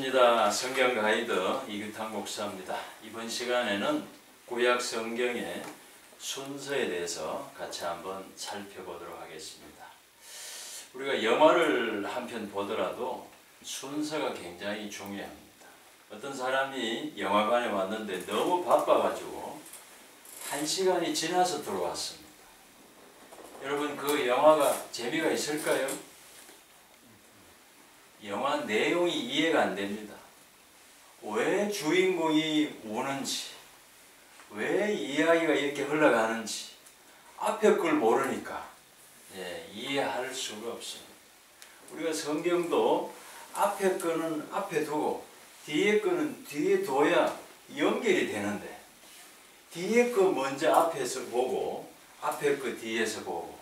반갑습니다. 성경 가이드 이규탁 목사입니다. 이번 시간에는 구약 성경의 순서에 대해서 같이 한번 살펴보도록 하겠습니다. 우리가 영화를 한 편 보더라도 순서가 굉장히 중요합니다. 어떤 사람이 영화관에 왔는데 너무 바빠가지고 1시간이 지나서 들어왔습니다. 여러분, 그 영화가 재미가 있을까요? 영화 내용이 이해가 안 됩니다. 왜 주인공이 우는지, 왜 이야기가 이렇게 흘러가는지 앞에 걸 모르니까 이해할 수가 없습니다. 우리가 성경도 앞에 거는 앞에 두고 뒤에 거는 뒤에 둬야 연결이 되는데, 뒤에 거 먼저 앞에서 보고 앞에 거 뒤에서 보고,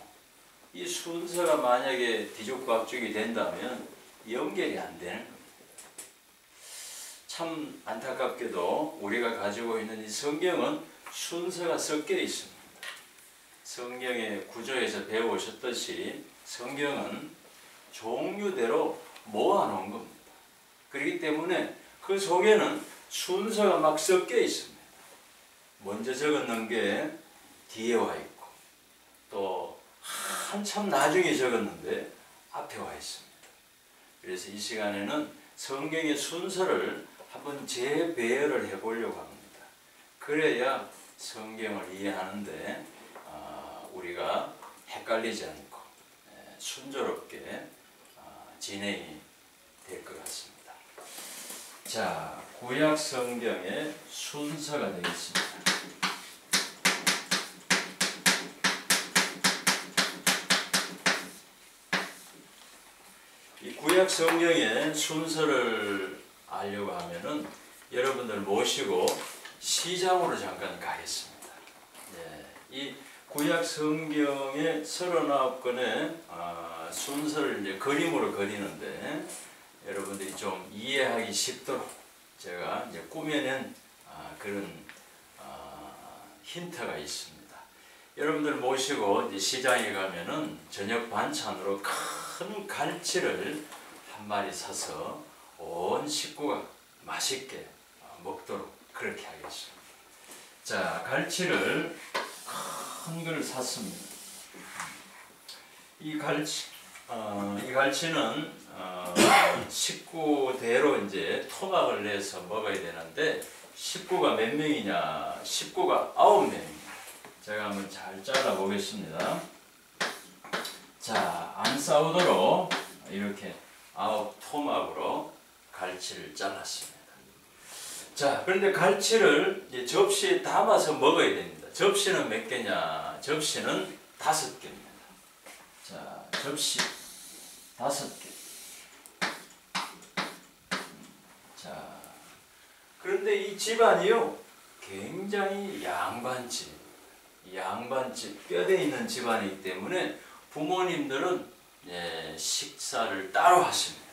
이 순서가 만약에 뒤죽박죽이 된다면 연결이 안 되는 겁니다. 참 안타깝게도 우리가 가지고 있는 이 성경은 순서가 섞여 있습니다. 성경의 구조에서 배우셨듯이 성경은 종류대로 모아놓은 겁니다. 그렇기 때문에 그 속에는 순서가 막 섞여 있습니다. 먼저 적었는 게 뒤에 와 있고, 또 한참 나중에 적었는데 앞에 와 있습니다. 그래서 이 시간에는 성경의 순서를 한번 재배열을 해보려고 합니다. 그래야 성경을 이해하는데 우리가 헷갈리지 않고 순조롭게 진행이 될 것 같습니다. 자, 구약 성경의 순서가 되겠습니다. 이 구약 성경의 순서를 알려고 하면은 여러분들 모시고 시장으로 잠깐 가겠습니다. 이 구약 성경의 39권의 순서를 이제 그림으로 그리는데, 여러분들이 좀 이해하기 쉽도록 제가 이제 꾸며낸 그런 힌트가 있습니다. 여러분들 모시고 이제 시장에 가면은 저녁 반찬으로 큰 갈치를 한 마리 사서 온 식구가 맛있게 먹도록 그렇게 하겠습니다. 자, 갈치를 큰 걸 샀습니다. 이 갈치는 식구대로 이제 토막을 내서 먹어야 되는데, 식구가 몇 명이냐? 식구가 9명입니다. 제가 한번 잘 잘라 보겠습니다. 자, 안 싸우도록 이렇게 9토막으로 갈치를 잘랐습니다. 자, 그런데 갈치를 이제 접시에 담아서 먹어야 됩니다. 접시는 몇 개냐? 접시는 5개입니다. 자, 접시 5개. 자, 그런데 이 집안이요, 굉장히 양반집, 뼈대 있는 집안이기 때문에 부모님들은 식사를 따로 하십니다.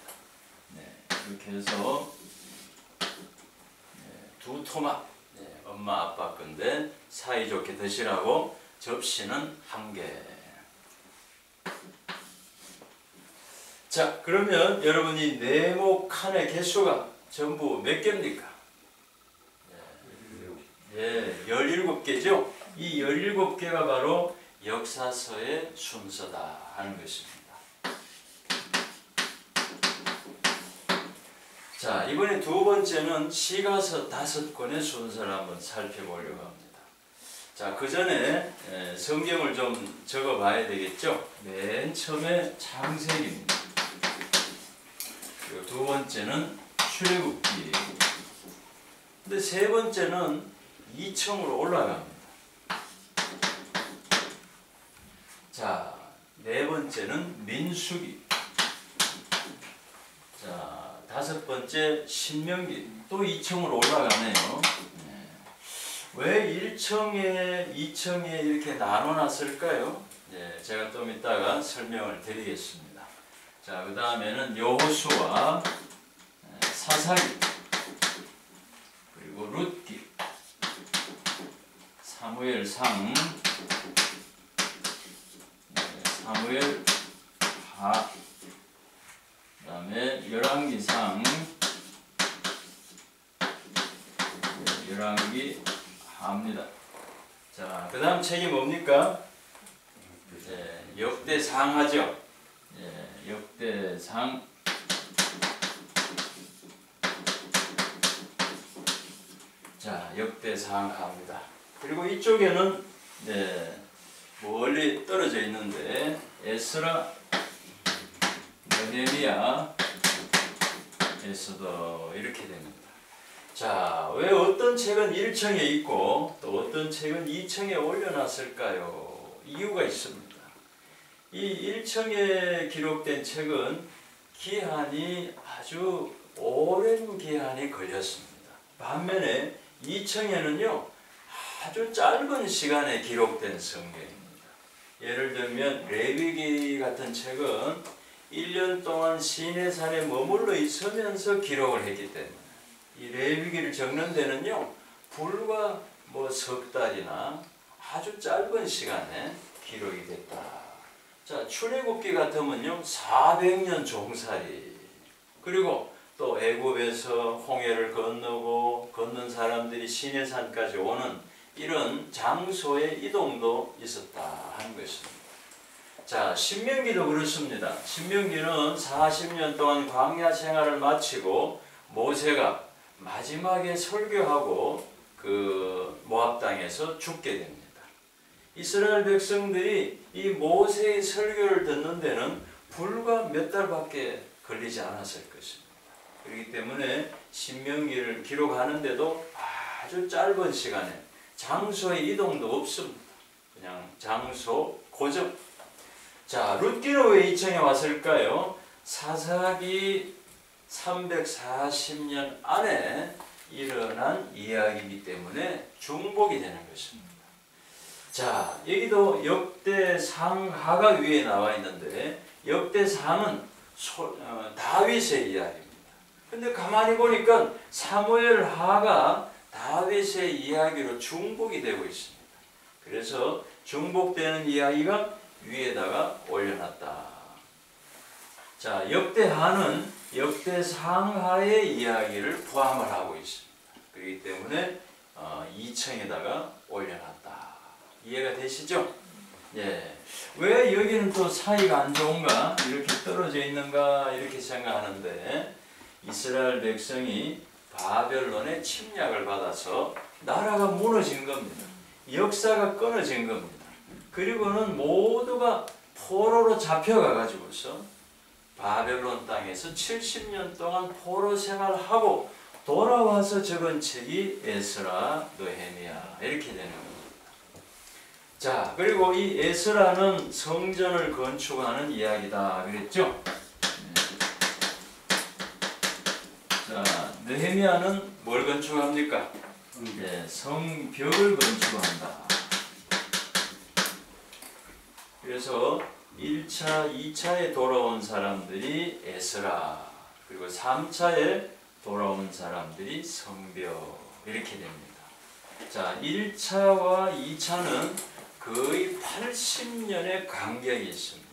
이렇게 해서 2토막, 엄마 아빠 건데 사이좋게 드시라고 접시는 1개. 자, 그러면 여러분이 네모 칸의 개수가 전부 몇 개입니까? 17개죠? 이 17개가 바로 역사서의 순서다 하는 것입니다. 자, 이번에 두 번째는 시가서 5권의 순서를 한번 살펴보려고 합니다. 자, 그 전에 성경을 좀 적어 봐야 되겠죠? 맨 처음에 창세기입니다. 그리고 두 번째는 출애굽기. 근데 세 번째는 2층으로 올라갑니다. 자, 네 번째는 민수기. 자, 5번째 신명기. 또 2층으로 올라가네요. 왜 1층에 2층에 이렇게 나눠놨을까요? 제가 좀 이따가 설명을 드리겠습니다. 자, 그 다음에는 여호수아, 사사기, 그리고 룻기, 사무엘상, 사무엘하, 그 다음에 열왕기상, 합니다. 자, 그 다음 책이 뭡니까? 역대상하죠. 역대상. 자, 역대상하입니다. 그리고 이쪽에는 멀리 떨어져 있는데 에스라, 느헤미야, 에스더 이렇게 됩니다. 자, 왜 어떤 책은 1층에 있고 또 어떤 책은 2층에 올려놨을까요? 이유가 있습니다. 이 1층에 기록된 책은 기한이 아주 오랜 기한이 걸렸습니다. 반면에 2층에는요 아주 짧은 시간에 기록된 성경입니다. 예를 들면 레위기 같은 책은 1년 동안 시내산에 머물러 있으면서 기록을 했기 때문에 이 레위기를 적는 데는요 불과 석 달이나 아주 짧은 시간에 기록이 됐다. 자, 출애굽기 같으면요 400년 종살이, 그리고 또 애굽에서 홍해를 건너고 건넌 사람들이 시내산까지 오는 이런 장소의 이동도 있었다 하는 것입니다. 자, 신명기도 그렇습니다. 신명기는 40년 동안 광야 생활을 마치고 모세가 마지막에 설교하고 그 모압 땅에서 죽게 됩니다. 이스라엘 백성들이 이 모세의 설교를 듣는 데는 불과 몇 달밖에 걸리지 않았을 것입니다. 그렇기 때문에 신명기를 기록하는데도 아주 짧은 시간에 장소의 이동도 없습니다. 그냥 장소 고정. 자, 룻기는 왜 2층에 왔을까요? 사사기 340년 안에 일어난 이야기이기 때문에 중복이 되는 것입니다. 자, 여기도 역대상하가 위에 나와 있는데 역대상은 다윗의 이야기입니다. 근데 가만히 보니까 사무엘하가 다윗의 이야기로 중복이 되고 있습니다. 그래서 중복되는 이야기가 위에다가 올려놨다. 자, 역대하는 역대상하의 이야기를 포함을 하고 있습니다. 그렇기 때문에 2층에다가 올려놨다. 이해가 되시죠? 예. 왜 여기는 또 사이가 안 좋은가? 이렇게 떨어져 있는가? 이렇게 생각하는데 이스라엘 백성이 바벨론의 침략을 받아서 나라가 무너진 겁니다. 역사가 끊어진 겁니다. 그리고는 모두가 포로로 잡혀가가지고서 바벨론 땅에서 70년 동안 포로 생활하고 돌아와서 적은 책이 에스라, 느헤미야 이렇게 되는 겁니다. 자, 그리고 이 에스라는 성전을 건축하는 이야기다 그랬죠? 자, 느헤미야는 뭘 건축합니까? 성벽을 건축한다. 그래서 1차, 2차에 돌아온 사람들이 에스라, 그리고 3차에 돌아온 사람들이 성벽 이렇게 됩니다. 자, 1차와 2차는 거의 80년의 간격이 있습니다.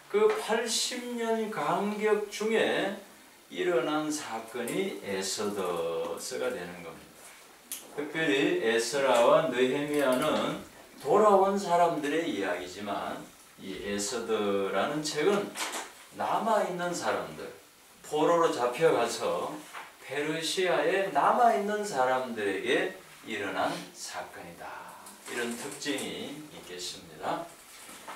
그 80년 간격 중에 일어난 사건이 에스더서가 되는 겁니다. 특별히 에스라와 느헤미야는 돌아온 사람들의 이야기지만 이 에스더라는 책은 남아있는 사람들, 포로로 잡혀가서 페르시아에 남아있는 사람들에게 일어난 사건이다. 이런 특징이 있겠습니다.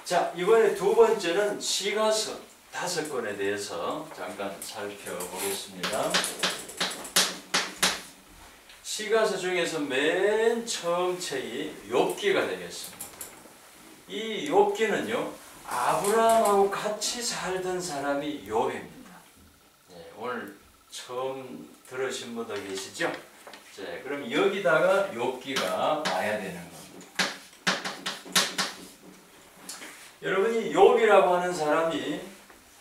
자, 이번에 두 번째는 시가서 5권에 대해서 잠깐 살펴보겠습니다. 시가서 중에서 맨 처음 책이 욥기가 되겠습니다. 이 욥기는요, 아브라함하고 같이 살던 사람이 욥입니다. 네, 오늘 처음 들으신 분도 계시죠? 자, 그럼 여기다가 욥기가 와야 되는 겁니다. 여러분이 욥이라고 하는 사람이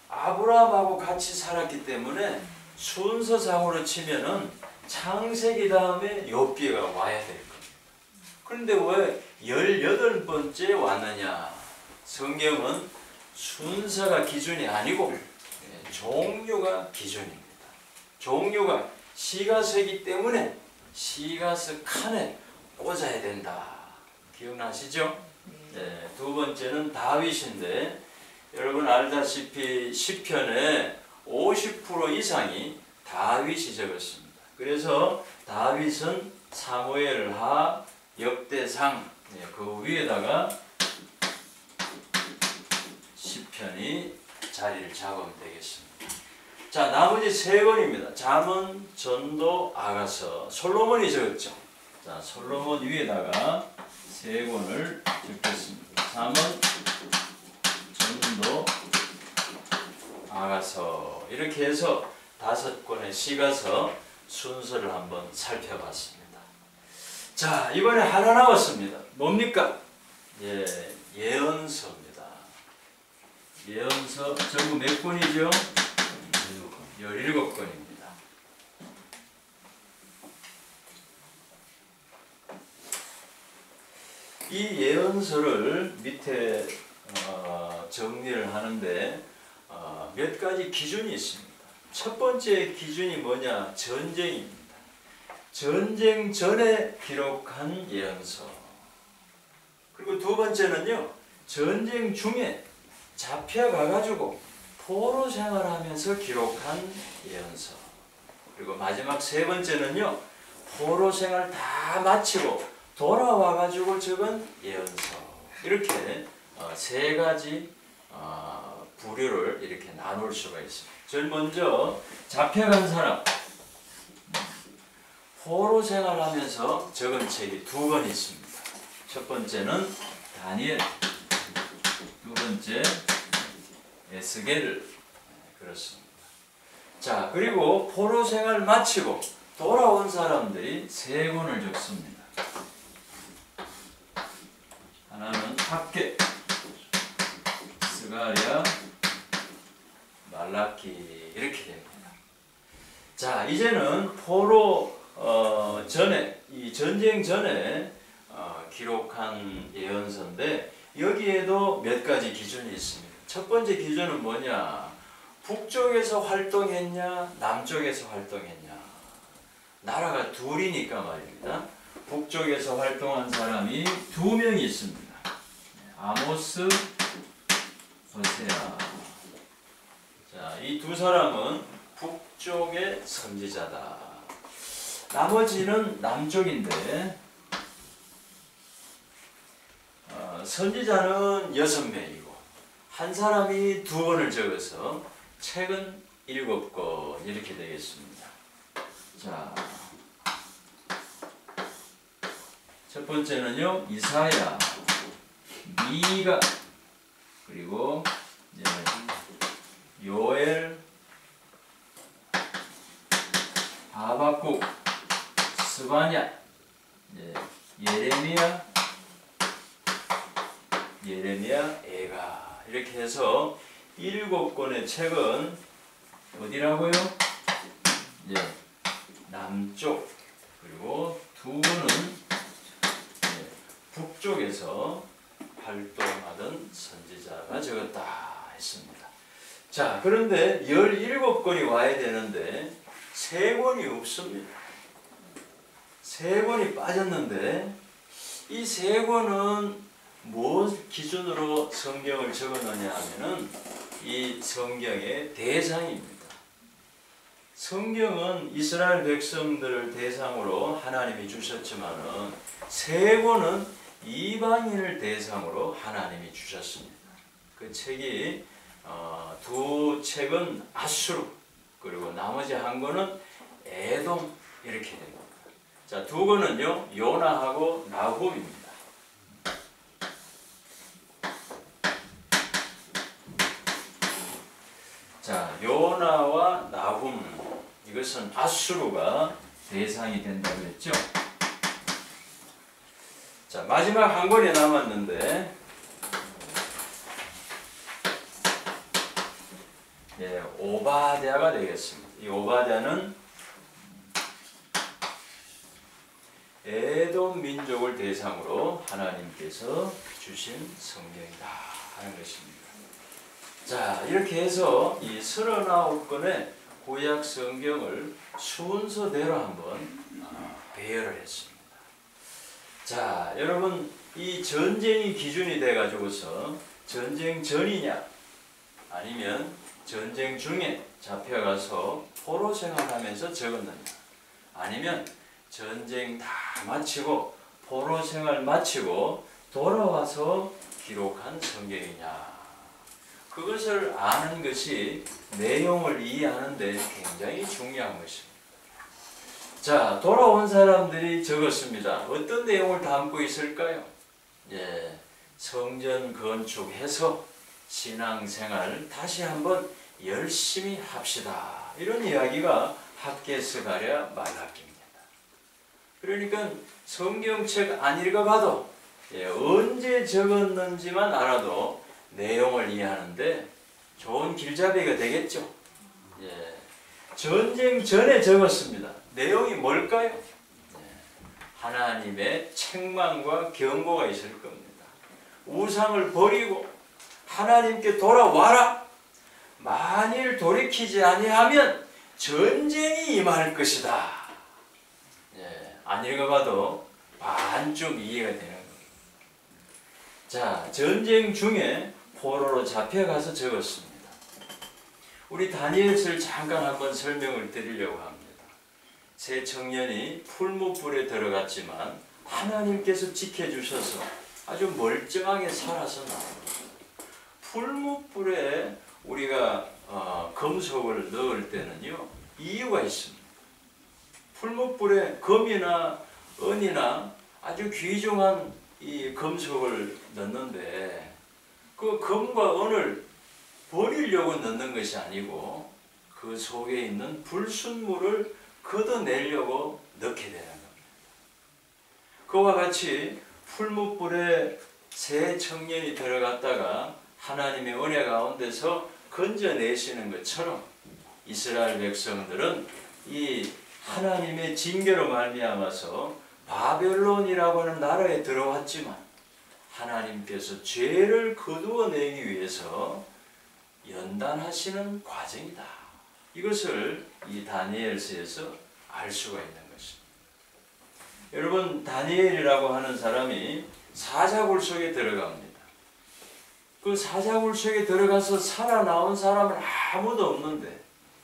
아브라함하고 같이 살았기 때문에 순서상으로 치면은 창세기 다음에 욥기가 와야 될 겁니다. 그런데 왜 18번째 왔느냐? 성경은 순서가 기준이 아니고 종류가 기준입니다. 종류가 시가서이기 때문에 시가서 칸에 꽂아야 된다. 기억나시죠? 네, 두 번째는 다윗인데 여러분 알다시피 시편의 50% 이상이 다윗이 적었습니다. 그래서 다윗은 사무엘하, 역대상, 그 위에다가 시편이 자리를 잡으면 되겠습니다. 자, 나머지 세 권입니다. 잠언, 전도, 아가서. 솔로몬이 적었죠. 자, 솔로몬 위에다가 세 권을 적겠습니다. 잠언, 전도, 아가서. 이렇게 해서 5권의 시가서 순서를 한번 살펴봤습니다. 자, 이번에 하나 남았습니다. 뭡니까? 예언서입니다. 예언서 전부 몇 권이죠? 17권입니다. 이 예언서를 밑에 정리를 하는데 몇 가지 기준이 있습니다. 첫 번째 기준이 뭐냐? 전쟁입니다. 전쟁 전에 기록한 예언서. 그리고 두 번째는요, 전쟁 중에 잡혀가가지고 포로 생활하면서 기록한 예언서. 그리고 마지막 세 번째는요, 포로 생활 다 마치고 돌아와가지고 적은 예언서. 이렇게 세 가지 부류를 이렇게 나눌 수가 있습니다. 제일 먼저 잡혀간 사람, 포로 생활하면서 적은 책이 2권 있습니다. 첫 번째는 다니엘, 두 번째 에스겔. 그렇습니다. 자, 그리고 포로 생활 마치고 돌아온 사람들이 3권을 적습니다. 하나는 학개, 스가랴, 말라키. 이렇게 됩니다. 자, 이제는 포로 전에, 이 전쟁 전에 기록한 예언서인데 여기에도 몇 가지 기준이 있습니다. 첫 번째 기준은 뭐냐? 북쪽에서 활동했냐? 남쪽에서 활동했냐? 나라가 둘이니까 말입니다. 북쪽에서 활동한 사람이 2명이 있습니다. 아모스, 호세아. 자, 이 두 사람은 북쪽의 선지자다. 나머지는 남쪽인데 선지자는 6명이고 한 사람이 2권을 적어서 책은 7권 이렇게 되겠습니다. 자, 첫 번째는요, 이사야, 미가, 그리고 요엘, 하박국, 스바냐, 예레미야, 에가. 이렇게 해서 7권의 책은 어디라고요? 남쪽. 그리고 2권은 북쪽에서 활동하던 선지자가 적었다 했습니다. 자, 그런데 17권이 와야 되는데 3권이 없습니다. 3권이 빠졌는데 이 3권은 무엇 기준으로 성경을 적었느냐 하면은 이 성경의 대상입니다. 성경은 이스라엘 백성들을 대상으로 하나님이 주셨지만은 3권은 이방인을 대상으로 하나님이 주셨습니다. 그 책이 2 책은 아수르, 그리고 나머지 1권은 에돔. 이렇게 됩니다. 자, 2권은요 요나하고 나훔입니다. 자, 요나와 나훔, 이것은 아수르가 대상이 된다고 했죠. 자, 마지막 1권이 남았는데 오바댜가 되겠습니다. 이 오바댜는 에돔 민족을 대상으로 하나님께서 주신 성경이다 하는 것입니다. 자, 이렇게 해서 이 39권의 구약 성경을 순서대로 한번 배열을 했습니다. 자, 여러분 이 전쟁이 기준이 돼가지고서 전쟁 전이냐 아니면 전쟁 중에 잡혀가서 포로 생활하면서 적었느냐 아니면 전쟁 다 마치고 포로 생활 마치고 돌아와서 기록한 성경이냐, 그것을 아는 것이 내용을 이해하는 데 굉장히 중요한 것입니다. 자, 돌아온 사람들이 적었습니다. 어떤 내용을 담고 있을까요? 예, 성전 건축해서 신앙생활 다시 한번 열심히 합시다, 이런 이야기가 학개서가랴 말라기입니다. 그러니까 성경책 안 읽어봐도 언제 적었는지만 알아도 내용을 이해하는데 좋은 길잡이가 되겠죠. 예, 전쟁 전에 적었습니다. 내용이 뭘까요? 하나님의 책망과 경고가 있을 겁니다. 우상을 버리고 하나님께 돌아와라. 만일 돌이키지 아니하면 전쟁이 임할 것이다. 안 읽어봐도 반쯤 이해가 되는 겁니다. 자, 전쟁 중에 포로로 잡혀가서 적었습니다. 우리 다니엘서를 잠깐 한번 설명을 드리려고 합니다. 세 청년이 풀무불에 들어갔지만 하나님께서 지켜주셔서 아주 멀쩡하게 살아서 나옵니다. 풀무불에 우리가 금속을 넣을 때는요, 이유가 있습니다. 풀무불에 금이나 은이나 아주 귀중한 이 금속을 넣는데 그 금과 은을 버리려고 넣는 것이 아니고 그 속에 있는 불순물을 걷어내려고 넣게 되는 겁니다. 그와 같이 풀무불에 세 청년이 들어갔다가 하나님의 은혜 가운데서 건져내시는 것처럼 이스라엘 백성들은 이 하나님의 징계로 말미암아서 바벨론이라고 하는 나라에 들어왔지만 하나님께서 죄를 거두어내기 위해서 연단하시는 과정이다. 이것을 이 다니엘서에서 알 수가 있는 것입니다. 여러분, 다니엘이라고 하는 사람이 사자굴 속에 들어갑니다. 그 사자굴 속에 들어가서 살아나온 사람은 아무도 없는데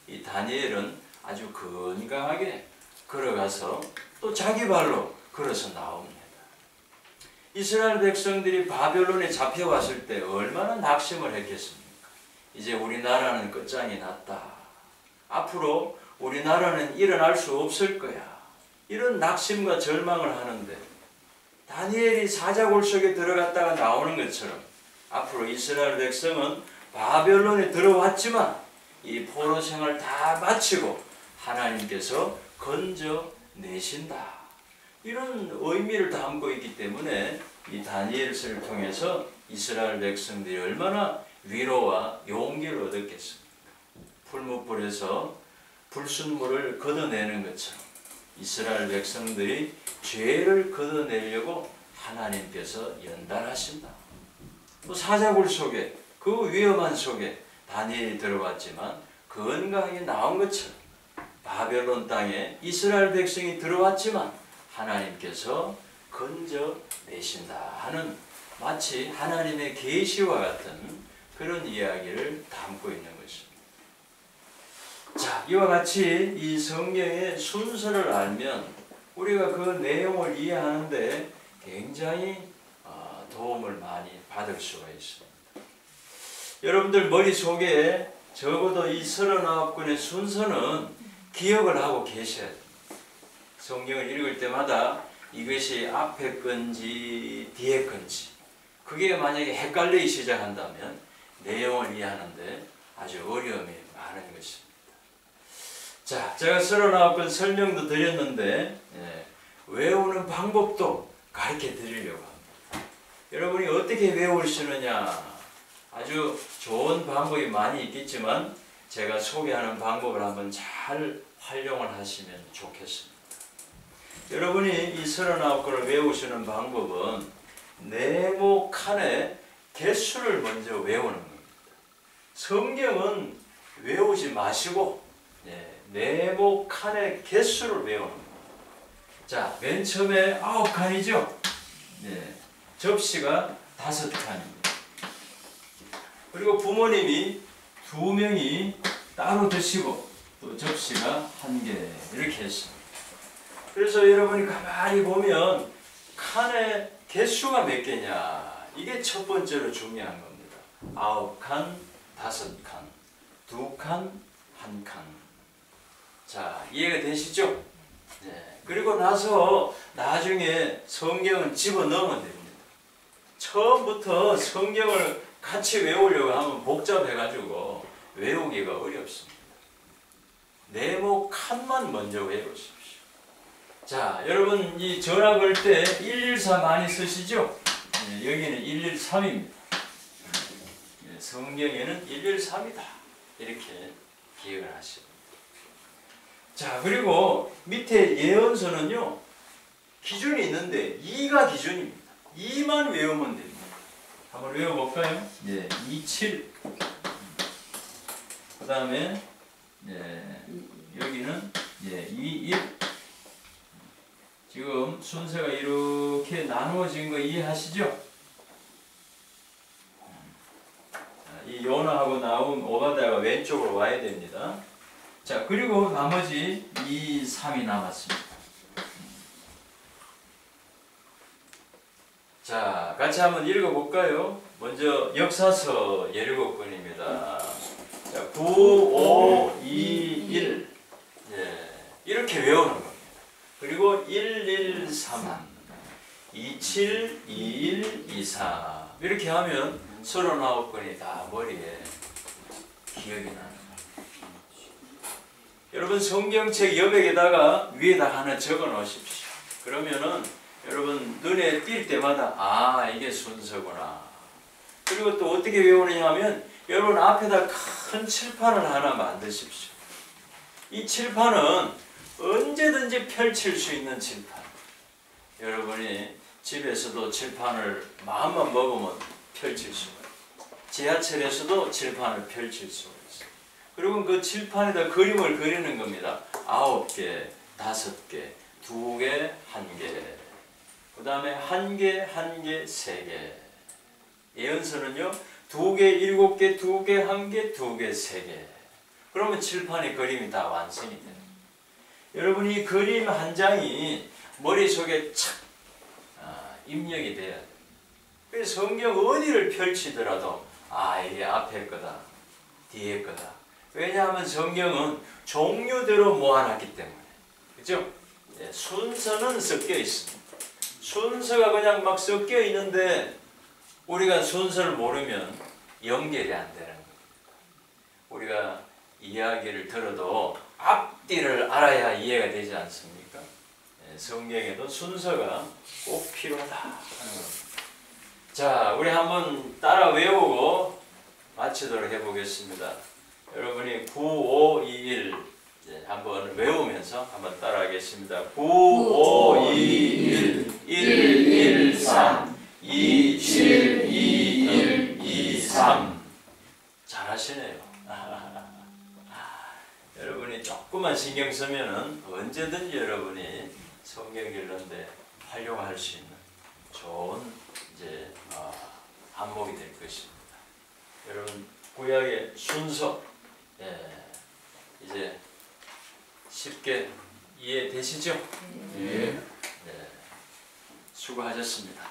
이 다니엘은 아주 건강하게 걸어가서 또 자기 발로 걸어서 나옵니다. 이스라엘 백성들이 바벨론에 잡혀왔을 때 얼마나 낙심을 했겠습니까? 이제 우리나라는 끝장이 났다. 앞으로 우리나라는 일어날 수 없을 거야. 이런 낙심과 절망을 하는데 다니엘이 사자굴 속에 들어갔다가 나오는 것처럼 앞으로 이스라엘 백성은 바벨론에 들어왔지만 이 포로 생활 다 마치고 하나님께서 건져내신다. 이런 의미를 담고 있기 때문에 이 다니엘서를 통해서 이스라엘 백성들이 얼마나 위로와 용기를 얻었겠습니까? 풀무불에서 불순물을 걷어내는 것처럼 이스라엘 백성들이 죄를 걷어내려고 하나님께서 연단하신다. 또 사자굴 속에 그 위험한 속에 다니엘이 들어왔지만 건강하게 나온 것처럼 바벨론 땅에 이스라엘 백성이 들어왔지만 하나님께서 건져내신다 하는 마치 하나님의 계시와 같은 그런 이야기를 담고 있는 것입니다. 자, 이와 같이 이 성경의 순서를 알면 우리가 그 내용을 이해하는데 굉장히 도움을 많이 받을 수가 있습니다. 여러분들 머릿속에 적어도 이 39권의 순서는 기억을 하고 계셔야 됩니다. 성경을 읽을 때마다 이것이 앞에 건지 뒤에 건지 그게 만약에 헷갈리기 시작한다면 내용을 이해하는데 아주 어려움이 많은 것입니다. 자, 제가 39권 설명도 드렸는데 외우는 방법도 가르쳐 드리려고 합니다. 여러분이 어떻게 외우시느냐, 아주 좋은 방법이 많이 있겠지만 제가 소개하는 방법을 한번 잘 활용을 하시면 좋겠습니다. 여러분이 이 39권을 외우시는 방법은 네모 칸의 개수를 먼저 외우는 겁니다. 성경은 외우지 마시고 네모 칸의 개수를 외우는 겁니다. 자, 맨 처음에 9칸이죠? 네, 접시가 5칸입니다. 그리고 부모님이 2명이 따로 드시고 또 접시가 1개 이렇게 했습니다. 그래서 여러분이 가만히 보면 칸의 개수가 몇 개냐, 이게 첫 번째로 중요한 겁니다. 9칸, 5칸, 2칸, 1칸. 자, 이해가 되시죠? 네. 그리고 나서 나중에 성경은 집어넣으면 됩니다. 처음부터 성경을 같이 외우려고 하면 복잡해가지고 외우기가 어렵습니다. 네모 칸만 먼저 외우십시오. 자, 여러분 이 전화 걸 때 113 많이 쓰시죠? 네, 여기는 113입니다. 네, 성경에는 113이다. 이렇게 기억을 하시고. 자, 그리고 밑에 예언서는요, 기준이 있는데 2가 기준입니다. 2만 외우면 됩니다. 한번 외워볼까요? 예, 27. 그 다음에 예, 여기는 예, 21. 지금 순서가 이렇게 나누어진 거 이해하시죠? 이 요나하고 나온 오바댜가 왼쪽으로 와야 됩니다. 자, 그리고 나머지 2, 3이 남았습니다. 자, 같이 한번 읽어볼까요? 먼저 역사서 17권입니다. 자, 9, 5, 2, 1. 예, 이렇게 외우는 겁니다. 그리고 1, 1, 3, 2, 7, 2, 1, 2, 4. 이렇게 하면 39권이 다 머리에 기억이 나는 거예요. 여러분 성경책 여백에다가 위에다 하나 적어 놓으십시오. 그러면은 여러분 눈에 띌 때마다 아, 이게 순서구나. 그리고 또 어떻게 외우느냐 하면 여러분 앞에다 큰 칠판을 하나 만드십시오. 이 칠판은 언제든지 펼칠 수 있는 칠판. 여러분이 집에서도 칠판을 마음만 먹으면 펼칠 수가 있어요. 지하철에서도 칠판을 펼칠 수가 있어요. 그리고 그 칠판에다 그림을 그리는 겁니다. 9개, 5개, 2개, 1개. 그 다음에 1개, 1개, 3개. 예언서는요, 2개, 7개, 2개, 1개, 2개, 3개. 그러면 칠판의 그림이 다 완성이 됩니다. 여러분 이 그림 한 장이 머릿속에 착 입력이 돼야 돼요. 그래서 성경 어디를 펼치더라도 아, 이게 앞에 거다, 뒤에 거다. 왜냐하면 성경은 종류대로 모아놨기 때문에. 그죠? 네, 순서는 섞여 있습니다. 순서가 그냥 막 섞여 있는데 우리가 순서를 모르면 연결이 안 되는 겁니다. 우리가 이야기를 들어도 앞뒤를 알아야 이해가 되지 않습니까? 네, 성경에도 순서가 꼭 필요하다 하는 겁니다. 자, 우리 한번 따라 외우고 마치도록 해보겠습니다. 여러분이 9, 5, 2, 1 한번 외우면서 한번 따라하겠습니다. 9, 5, 2, 1, 1, 1, 3, 2, 7, 2, 1, 2, 3. 잘하시네요. 여러분이 조금만 신경 쓰면은 언제든지 여러분이 성경 읽는데 활용할 수 있는 좋은 이제 안목이 될 것입니다. 여러분 구약의 순서 이제 쉽게 이해되시죠? 네. 수고하셨습니다.